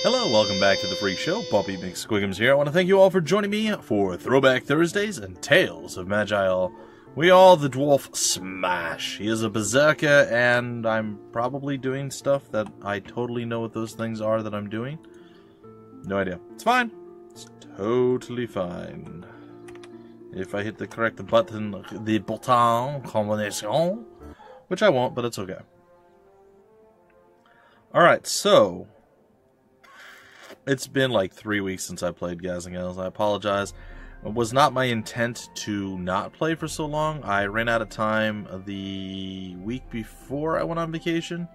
Hello, welcome back to the Freak Show. Bumpy McSquigums here. I want to thank you all for joining me for Throwback Thursdays and Tales of Maj'Eyal. We all the Dwarf smash. He is a Berserker, and I'm probably doing stuff that I totally know what those things are that I'm doing. No idea. It's fine. It's totally fine. If I hit the correct button, the bouton combination, which I won't, but it's okay. Alright, so it's been like 3 weeks since I played Gazingales. I apologize. It was not my intent to not play for so long. I ran out of time the week before I went on vacation.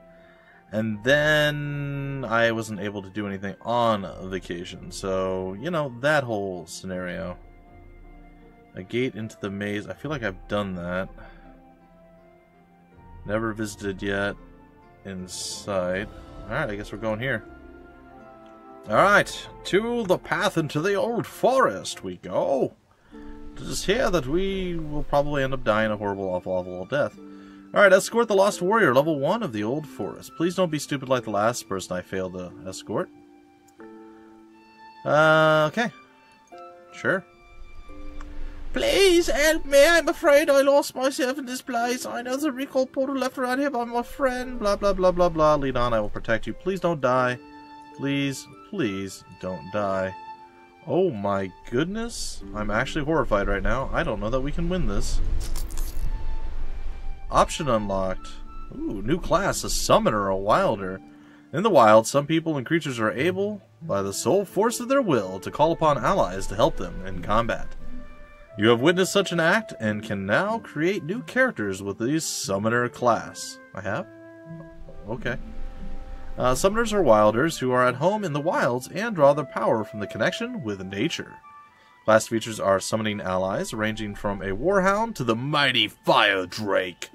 And then I wasn't able to do anything on vacation. So, you know, that whole scenario. A gate into the maze. I feel like I've done that. Never visited yet. Inside. Alright, I guess we're going here. Alright, to the path into the old forest we go. It is here that we will probably end up dying a horrible, awful death. Alright, escort the lost warrior, level 1 of the old forest. Please don't be stupid like the last person I failed to escort. Okay. Sure. Please help me, I'm afraid I lost myself in this place. I know the recall portal left around here by my friend. Blah, blah, blah, blah, blah. Lead on, I will protect you. Please don't die. Please, please don't die. Oh my goodness. I'm actually horrified right now. I don't know that we can win this. Option unlocked. Ooh, new class, a summoner, a wilder. In the wild, some people and creatures are able, by the sole force of their will, to call upon allies to help them in combat. You have witnessed such an act and can now create new characters with the summoner class. I have? Okay. Summoners are wilders who are at home in the wilds and draw their power from the connection with nature. Class features are summoning allies, ranging from a warhound to the mighty fire drake.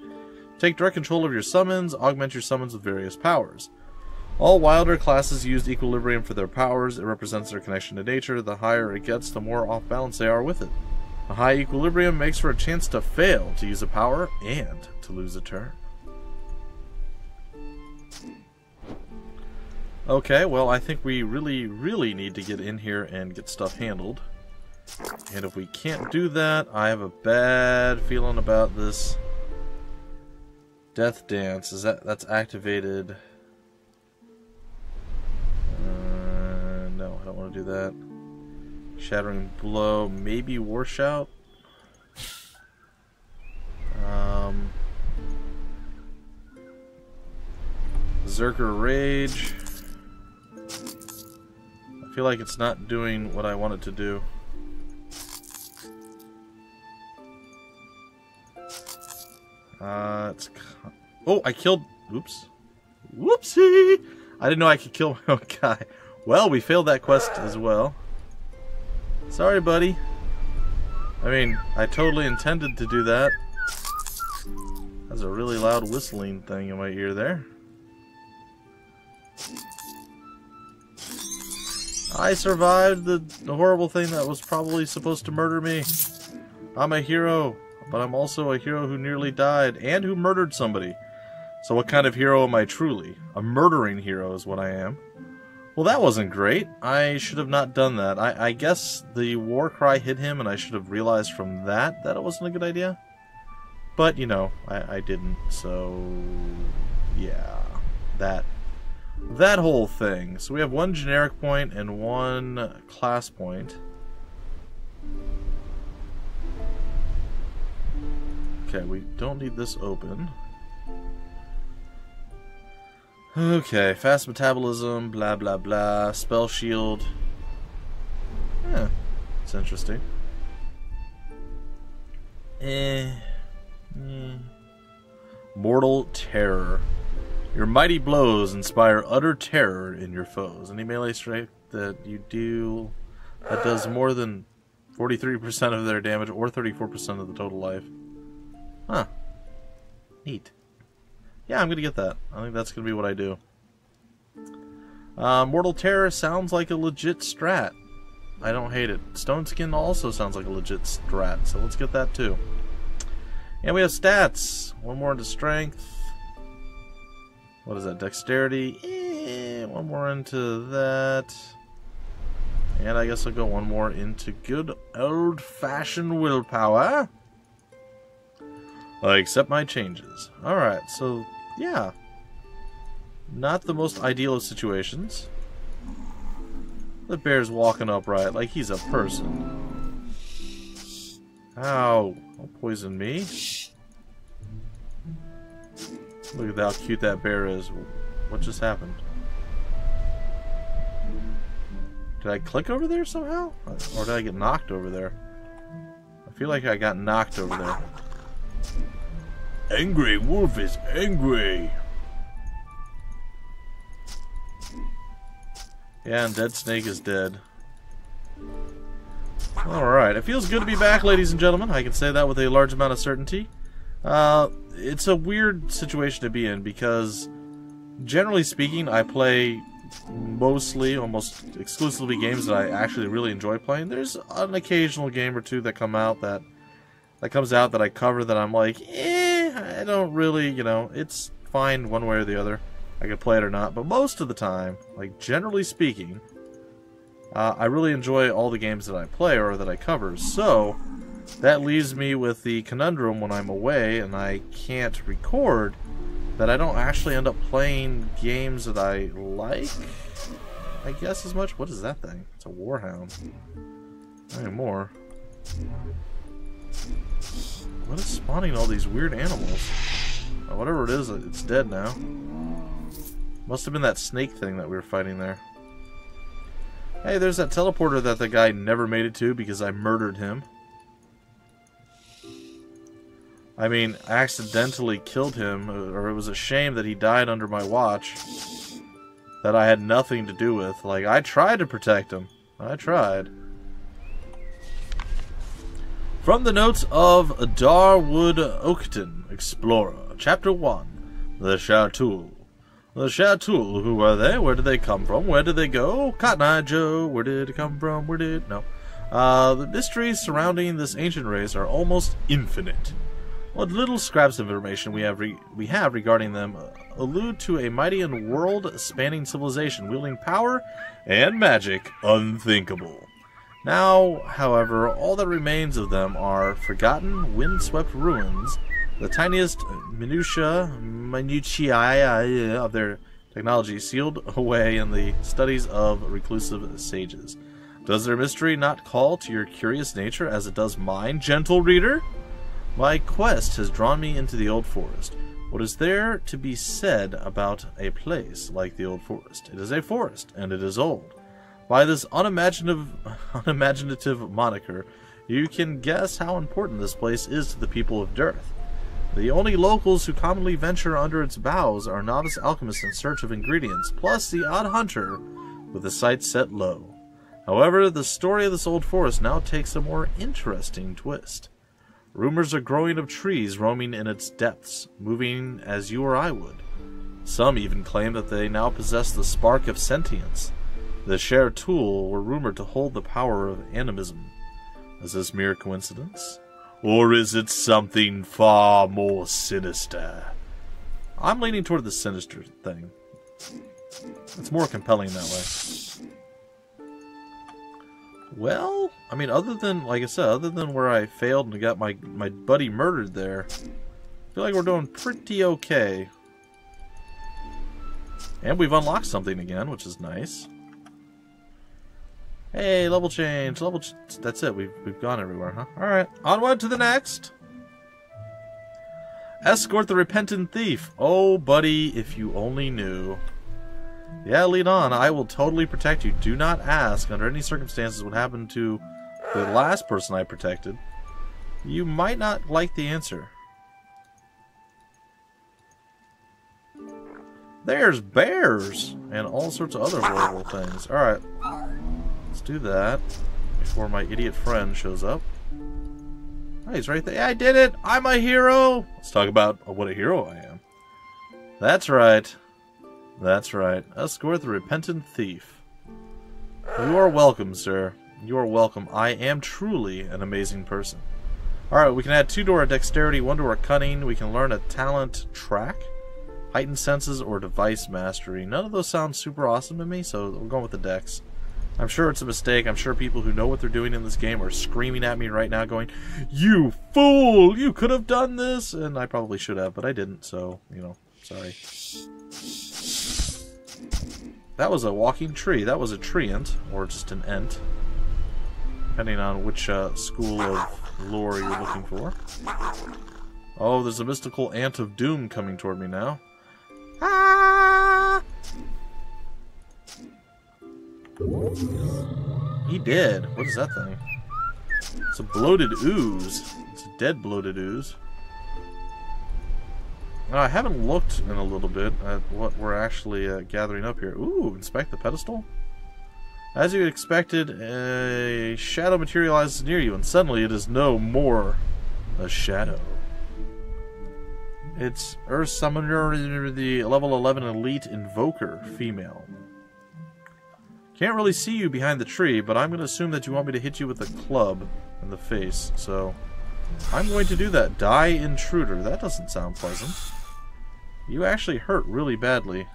Take direct control of your summons, augment your summons with various powers. All wilder classes use equilibrium for their powers. It represents their connection to nature. The higher it gets, the more off balance they are with it. A high equilibrium makes for a chance to fail to use a power and to lose a turn. Okay, well, I think we really need to get in here and get stuff handled. And if we can't do that, I have a bad feeling about this death dance. That's activated? No, I don't want to do that. Shattering blow, maybe war shout. Berserker rage. I feel like it's not doing what I want it to do. Oh, I killed... Oops. Whoopsie! I didn't know I could kill my own guy. Well, we failed that quest as well. Sorry, buddy. I mean, I totally intended to do that. That's a really loud whistling thing in my ear there. I survived the horrible thing that was probably supposed to murder me. I'm a hero, but I'm also a hero who nearly died and who murdered somebody. So what kind of hero am I truly? A murdering hero is what I am. Well, that wasn't great. I should have not done that. I guess the war cry hit him and I should have realized from that it wasn't a good idea. But, you know, I didn't. So, yeah. That whole thing. So we have one generic point and one class point. Okay, we don't need this open. Okay, fast metabolism, blah blah blah, spell shield. Yeah, it's interesting. Mortal terror. Your mighty blows inspire utter terror in your foes. Any melee strike that you do that does more than 43% of their damage or 34% of the total life. Huh. Neat. Yeah, I'm gonna get that. I think that's gonna be what I do. Mortal Terror sounds like a legit strat. I don't hate it. Stone Skin also sounds like a legit strat, so let's get that too. And we have stats. One more into strength. What is that? Dexterity. One more into that. And I guess I'll go one more into good old-fashioned willpower. I accept my changes. Alright, so, yeah. Not the most ideal of situations. The bear's walking upright like he's a person. Ow. Don't poison me. Look at how cute that bear is. What just happened? Did I click over there somehow? Or did I get knocked over there? I feel like I got knocked over there. Angry wolf is angry. Yeah, and Dead Snake is dead. Alright, it feels good to be back, ladies and gentlemen. I can say that with a large amount of certainty. It's a weird situation to be in because, generally speaking, I play mostly, almost exclusively games that I actually really enjoy playing. There's an occasional game or two that comes out that I cover that I'm like, I don't really, you know, it's fine one way or the other. I could play it or not, but most of the time, like generally speaking, I really enjoy all the games that I play or that I cover. So that leaves me with the conundrum when I'm away and I can't record that I don't actually end up playing games that I like, I guess, as much. What is that thing? It's a warhound. Not anymore. What is spawning all these weird animals? Whatever it is, it's dead now. Must have been that snake thing that we were fighting there. Hey, there's that teleporter that the guy never made it to because I murdered him. I mean, accidentally killed him, or it was a shame that he died under my watch. That I had nothing to do with. Like, I tried to protect him. I tried. From the notes of Darwood Oakton, Explorer, Chapter 1, The Shartul. The Shartul, who are they? Where did they come from? Where did they go? Cotton Eye Joe, where did it come from? Where did... No. The mysteries surrounding this ancient race are almost infinite. What little scraps of information we have regarding them allude to a mighty and world-spanning civilization wielding power and magic unthinkable. Now, however, all that remains of them are forgotten, wind-swept ruins, the tiniest minutiae of their technology sealed away in the studies of reclusive sages. Does their mystery not call to your curious nature as it does mine, gentle reader? My quest has drawn me into the Old Forest. What is there to be said about a place like the Old Forest? It is a forest, and it is old. By this unimaginative moniker, you can guess how important this place is to the people of Dearth. The only locals who commonly venture under its boughs are novice alchemists in search of ingredients, plus the odd hunter with the sights set low. However, the story of this old forest now takes a more interesting twist. Rumors are growing of trees roaming in its depths, moving as you or I would. Some even claim that they now possess the spark of sentience. The Shartul were rumored to hold the power of animism. Is this mere coincidence? Or is it something far more sinister? I'm leaning toward the sinister thing. It's more compelling that way. Well, I mean, other than, like I said, other than where I failed and got my buddy murdered there, I feel like we're doing pretty okay. And we've unlocked something again, which is nice. Hey, level change, that's it, we've gone everywhere, huh? Alright, onward to the next! Escort the repentant thief. Oh, buddy, if you only knew. Yeah, lead on, I will totally protect you. Do not ask, under any circumstances, what happened to the last person I protected. You might not like the answer. There's bears! And all sorts of other horrible things. Alright. Let's do that before my idiot friend shows up. Oh, he's right there. Yeah, I did it! I'm a hero! Let's talk about what a hero I am. That's right. That's right. Escort the repentant thief. You are welcome, sir. You are welcome. I am truly an amazing person. Alright, we can add 2 to our dexterity, 1 to our cunning. We can learn a talent track, heightened senses, or device mastery. None of those sound super awesome to me, so we're going with the dex. I'm sure it's a mistake. I'm sure people who know what they're doing in this game are screaming at me right now going, "You fool! You could have done this!" And I probably should have, but I didn't, so, you know, sorry. That was a walking tree. That was a treant, or just an ent, depending on which school of lore you're looking for. Oh, there's a mystical ant of doom coming toward me now. Ah! He did. What is that thing? It's a bloated ooze. It's a dead bloated ooze. Now, I haven't looked in a little bit at what we're actually gathering up here. Ooh, inspect the pedestal. As you expected, a shadow materializes near you, and suddenly it is no more a shadow. It's Earth Summoner, the level 11 Elite Invoker, female. Can't really see you behind the tree, but I'm going to assume that you want me to hit you with a club in the face, so I'm going to do that. Die, intruder. That doesn't sound pleasant. You actually hurt really badly.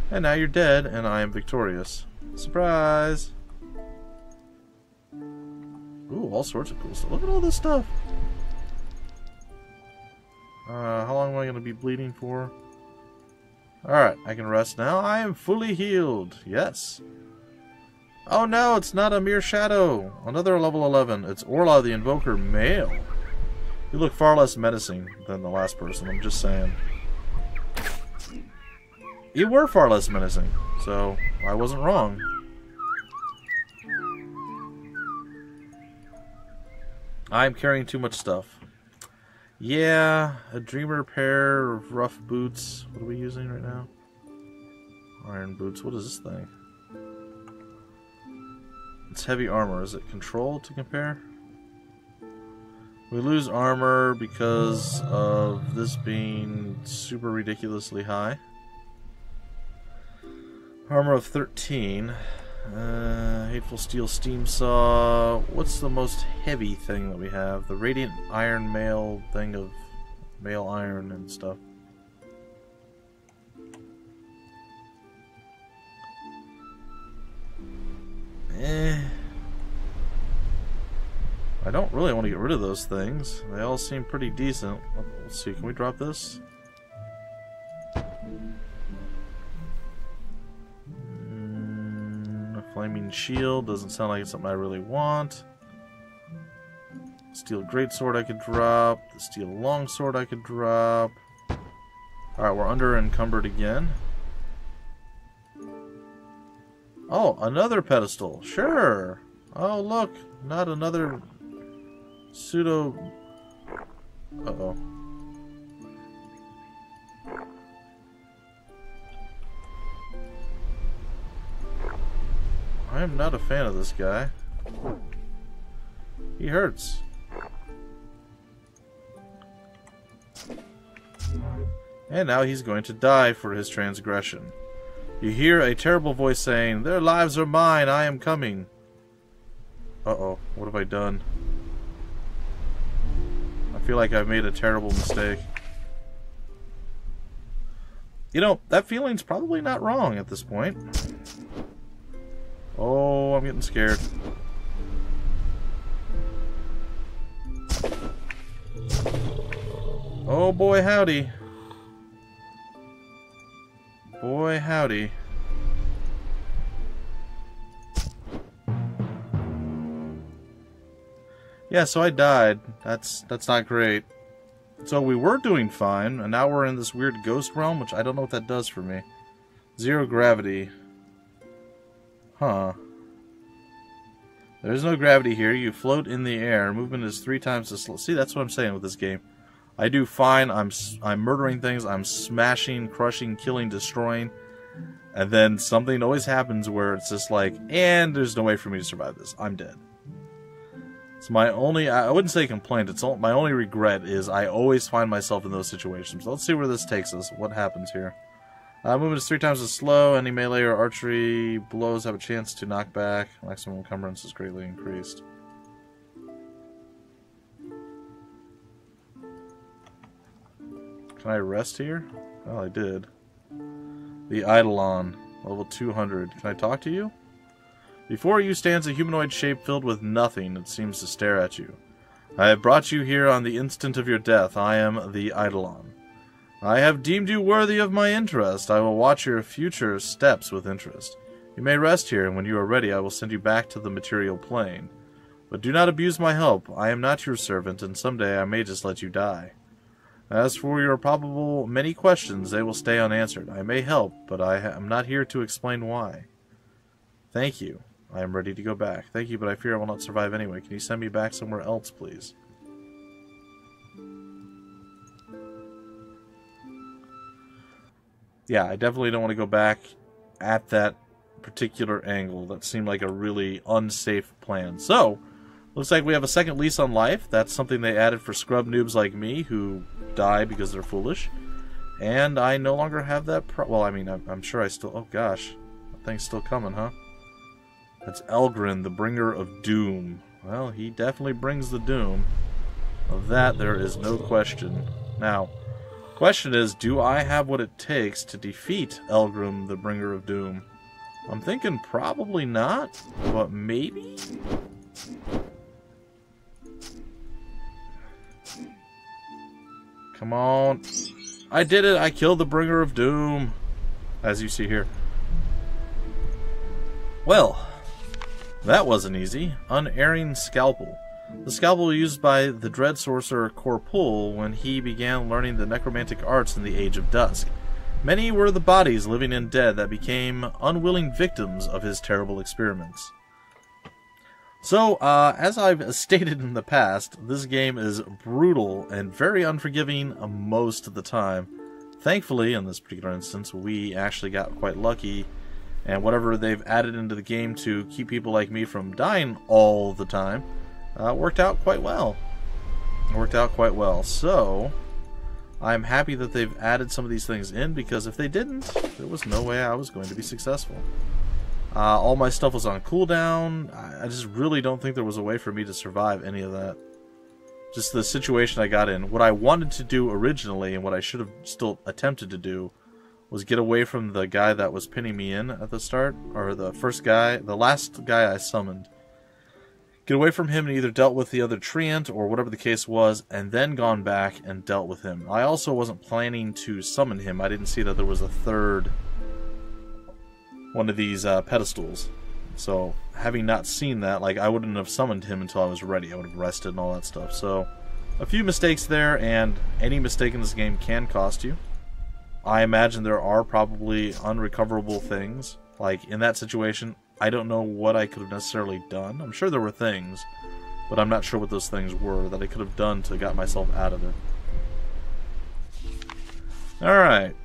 And now you're dead, and I am victorious. Surprise! Ooh, all sorts of cool stuff. Look at all this stuff. How long am I going to be bleeding for? Alright, I can rest now. I am fully healed. Yes. Oh no, it's not a mere shadow. Another level 11. It's Orla the Invoker, male. You look far less menacing than the last person, I'm just saying. You were far less menacing, so I wasn't wrong. I'm carrying too much stuff. Yeah, a dreamer pair of rough boots. What are we using right now? Iron boots. What is this thing? It's heavy armor. Is it control to compare? We lose armor because of this being super ridiculously high. Armor of 13. Hateful Steel Steam Saw. What's the most heavy thing that we have? The Radiant Iron Mail thing of mail iron and stuff. I don't really want to get rid of those things. They all seem pretty decent. Let's see, can we drop this? Flaming Shield doesn't sound like it's something I really want. Steel Greatsword I could drop. The Steel Longsword I could drop. Alright, we're under encumbered again. Oh, another pedestal. Sure. Oh, look. Not another pseudo... Uh-oh. I am not a fan of this guy. He hurts. And now he's going to die for his transgression. You hear a terrible voice saying, "Their lives are mine, I am coming." Uh-oh, what have I done? I feel like I've made a terrible mistake. You know, that feeling's probably not wrong at this point. Oh, I'm getting scared. Oh boy, howdy. Boy, howdy. Yeah, so I died. That's not great. So we were doing fine, and now we're in this weird ghost realm, which I don't know what that does for me. 0 gravity. Huh. There's no gravity here. You float in the air. Movement is 3 times as slow. See, that's what I'm saying with this game. I do fine. I'm murdering things. I'm smashing, crushing, killing, destroying. And then something always happens where it's just like, and there's no way for me to survive this. I'm dead. It's my only, I wouldn't say complaint. It's my only regret is I always find myself in those situations. Let's see where this takes us. What happens here? Movement is 3 times as slow. Any melee or archery blows have a chance to knock back. Maximum encumbrance is greatly increased. Can I rest here? Well, I did. The Eidolon, level 200. Can I talk to you? Before you stands a humanoid shape filled with nothing. It seems to stare at you. I have brought you here on the instant of your death. I am the Eidolon. I have deemed you worthy of my interest. I will watch your future steps with interest. You may rest here, and when you are ready, I will send you back to the material plane. But do not abuse my help. I am not your servant, and someday I may just let you die. As for your probable many questions, they will stay unanswered. I may help, but I am not here to explain why. Thank you. I am ready to go back. Thank you, but I fear I will not survive anyway. Can you send me back somewhere else, please? Yeah, I definitely don't want to go back at that particular angle. That seemed like a really unsafe plan. So, looks like we have a second lease on life. That's something they added for scrub noobs like me who die because they're foolish. And I no longer have that well, I mean, I'm sure I still... Oh, gosh. That thing's still coming, huh? That's Elgrin, the bringer of doom. Well, he definitely brings the doom. Of that, there is no question. Now, question is, do I have what it takes to defeat Elgrim, the bringer of doom? I'm thinking probably not, but maybe? Come on. I did it! I killed the bringer of doom! As you see here. Well, that wasn't easy. Unerring Scalpel. The scalpel used by the dread sorcerer Corpul when he began learning the necromantic arts in the Age of Dusk. Many were the bodies, living and dead, that became unwilling victims of his terrible experiments. So, as I've stated in the past, this game is brutal and very unforgiving most of the time. Thankfully, in this particular instance, we actually got quite lucky, and whatever they've added into the game to keep people like me from dying all the time worked out quite well. So, I'm happy that they've added some of these things in, because if they didn't, there was no way I was going to be successful. All my stuff was on cooldown. I just really don't think there was a way for me to survive any of that. Just the situation I got in. What I wanted to do originally, and what I should have still attempted to do, was get away from the guy that was pinning me in at the start, or the last guy I summoned. Get away from him and either dealt with the other treant, or whatever the case was, and then gone back and dealt with him. I also wasn't planning to summon him. I didn't see that there was a third one of these pedestals. So, having not seen that, like, I wouldn't have summoned him until I was ready. I would have rested and all that stuff. So, a few mistakes there, and any mistake in this game can cost you. I imagine there are probably unrecoverable things. Like, in that situation, I don't know what I could have necessarily done. I'm sure there were things, but I'm not sure what those things were that I could have done to get myself out of it. Alright.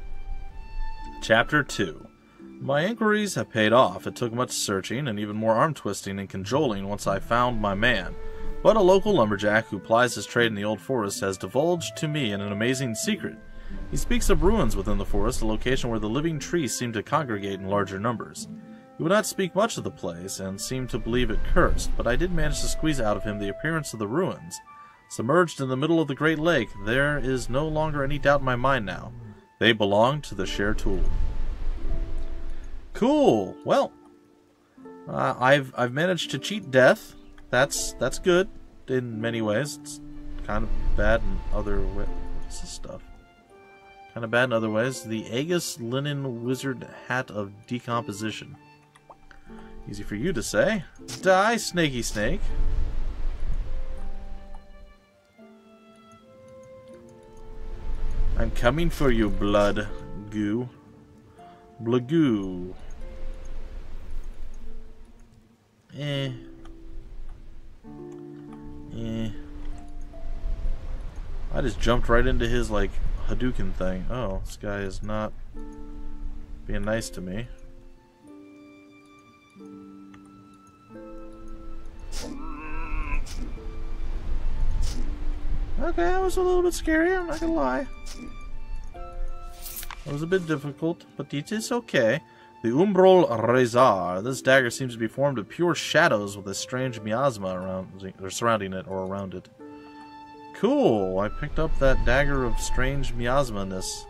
Chapter 2. My inquiries have paid off. It took much searching and even more arm-twisting and cajoling once I found my man. But a local lumberjack who plies his trade in the old forest has divulged to me an amazing secret. He speaks of ruins within the forest, a location where the living trees seem to congregate in larger numbers. He would not speak much of the place, and seemed to believe it cursed, but I did manage to squeeze out of him the appearance of the ruins. Submerged in the middle of the Great Lake, there is no longer any doubt in my mind now. They belong to the Share Tool. Cool. Well, I've managed to cheat death. That's good in many ways. It's kind of bad in other ways. What's this stuff? Kind of bad in other ways. The Aegis Linen Wizard Hat of Decomposition. Easy for you to say. Die, snaky snake. I'm coming for you, blood goo. Blagoo. I just jumped right into his, like, Hadouken thing. Oh, this guy is not being nice to me. Okay, that was a little bit scary, I'm not gonna lie. It was a bit difficult, but it is okay. The Umbral Rezar. This dagger seems to be formed of pure shadows with a strange miasma around, or surrounding it or around it. Cool. I picked up that dagger of strange miasma-ness.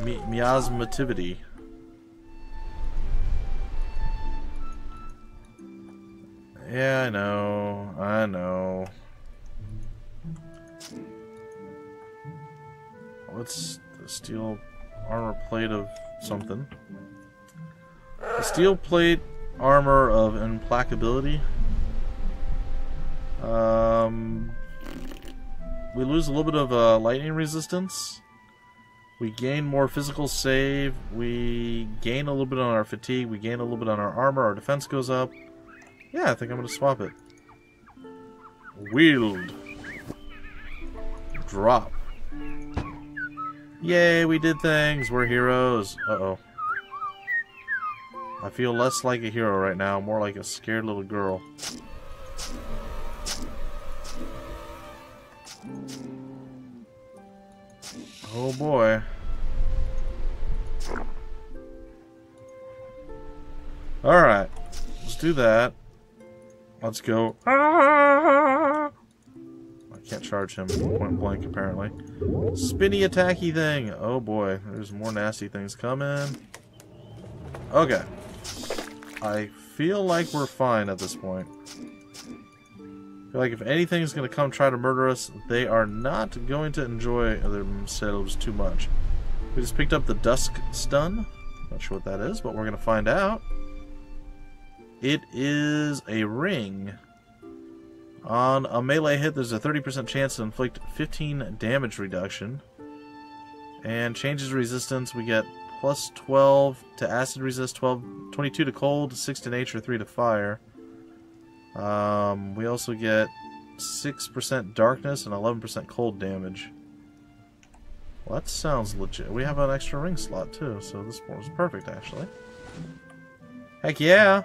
Miasmativity. Yeah, I know. I know. What's the steel armor plate of something? The steel plate armor of implacability. We lose a little bit of lightning resistance. We gain more physical save. We gain a little bit on our fatigue. We gain a little bit on our armor. Our defense goes up. Yeah, I think I'm going to swap it. Wield. Drop. Yay, we did things. We're heroes. Uh-oh. I feel less like a hero right now, more like a scared little girl. Oh boy. Alright. Let's do that. Let's go. Ah! I can't charge him point blank, apparently. Spinny attacky thing. Oh boy. There's more nasty things coming. Okay. I feel like we're fine at this point. I feel like if anything's going to come try to murder us, they are not going to enjoy themselves too much. We just picked up the Dusk Stun. Not sure what that is, but we're going to find out. It is a ring. On a melee hit, there's a 30% chance to inflict 15 damage reduction. And changes resistance, we get plus 12 to acid resist, 22 to cold, 6 to nature, 3 to fire. We also get 6% darkness and 11% cold damage. Well, that sounds legit. We have an extra ring slot too, so this was perfect actually. Heck yeah!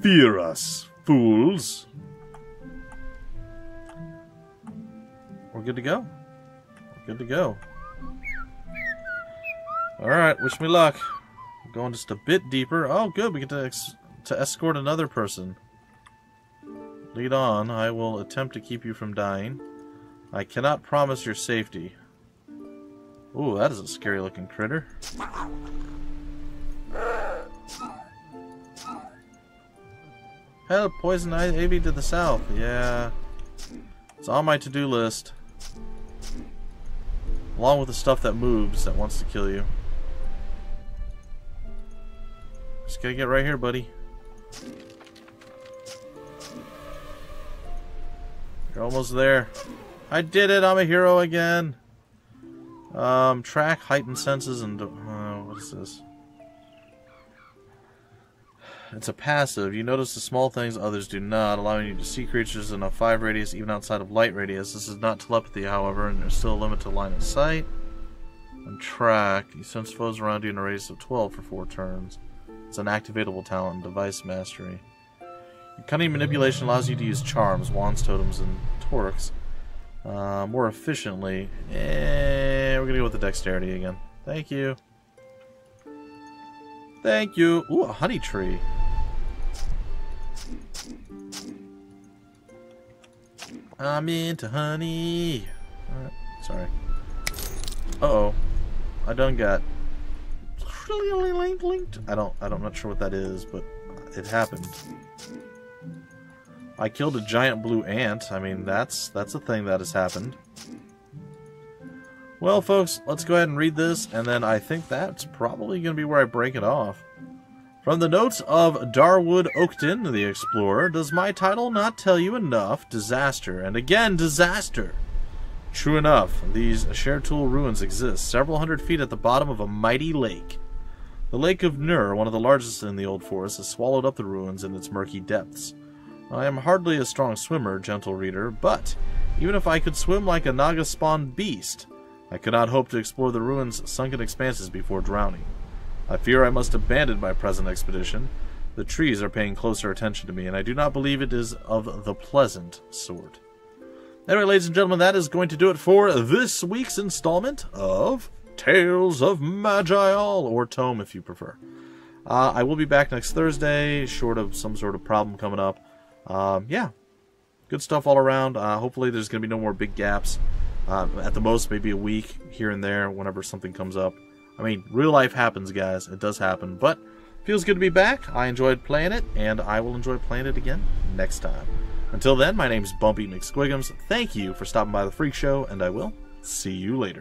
Fear us, fools! We're good to go. We're good to go. Alright, wish me luck. I'm going just a bit deeper. Oh, good, we get to escort another person. Lead on. I will attempt to keep you from dying. I cannot promise your safety. Ooh, that is a scary looking critter. Help! Poison ivy to the south. Yeah. It's on my to-do list. Along with the stuff that moves that wants to kill you. Just gotta get right here, buddy. You're almost there. I did it! I'm a hero again! Track heightened senses and... what is this? It's a passive. You notice the small things others do not, allowing you to see creatures in a 5 radius even outside of light radius. This is not telepathy, however, and there's still a limit to line of sight. And track. You sense foes around you in a radius of 12 for 4 turns. It's an activatable talent, device mastery. Your cunning manipulation allows you to use charms, wands, totems, and torques more efficiently. And we're gonna go with the dexterity again. Thank you. Thank you. Ooh, a honey tree. I'm into honey. Sorry. Uh-oh. I done got... I'm not sure what that is, but it happened. I killed a giant blue ant. I mean, that's a thing that has happened. Well, folks, let's go ahead and read this, and then I think that's probably going to be where I break it off. From the notes of Darwood Oakton, the explorer, does my title not tell you enough? Disaster, and again, disaster! True enough, these Shertool ruins exist, several hundred feet at the bottom of a mighty lake. The Lake of Nur, one of the largest in the Old Forest, has swallowed up the ruins in its murky depths. I am hardly a strong swimmer, gentle reader, but even if I could swim like a Naga-spawned beast, I could not hope to explore the ruins' sunken expanses before drowning. I fear I must abandon my present expedition. The trees are paying closer attention to me, and I do not believe it is of the pleasant sort. Anyway, ladies and gentlemen, that is going to do it for this week's installment of Tales of Maj'Eyal, or ToME if you prefer. I will be back next Thursday, short of some sort of problem coming up. Yeah, good stuff all around. Hopefully there's going to be no more big gaps. At the most, maybe a week here and there whenever something comes up. I mean, real life happens, guys. It does happen. But feels good to be back. I enjoyed playing it, and I will enjoy playing it again next time. Until then, my name's Bumpy McSquigums. Thank you for stopping by the Freak Show, and I will see you later.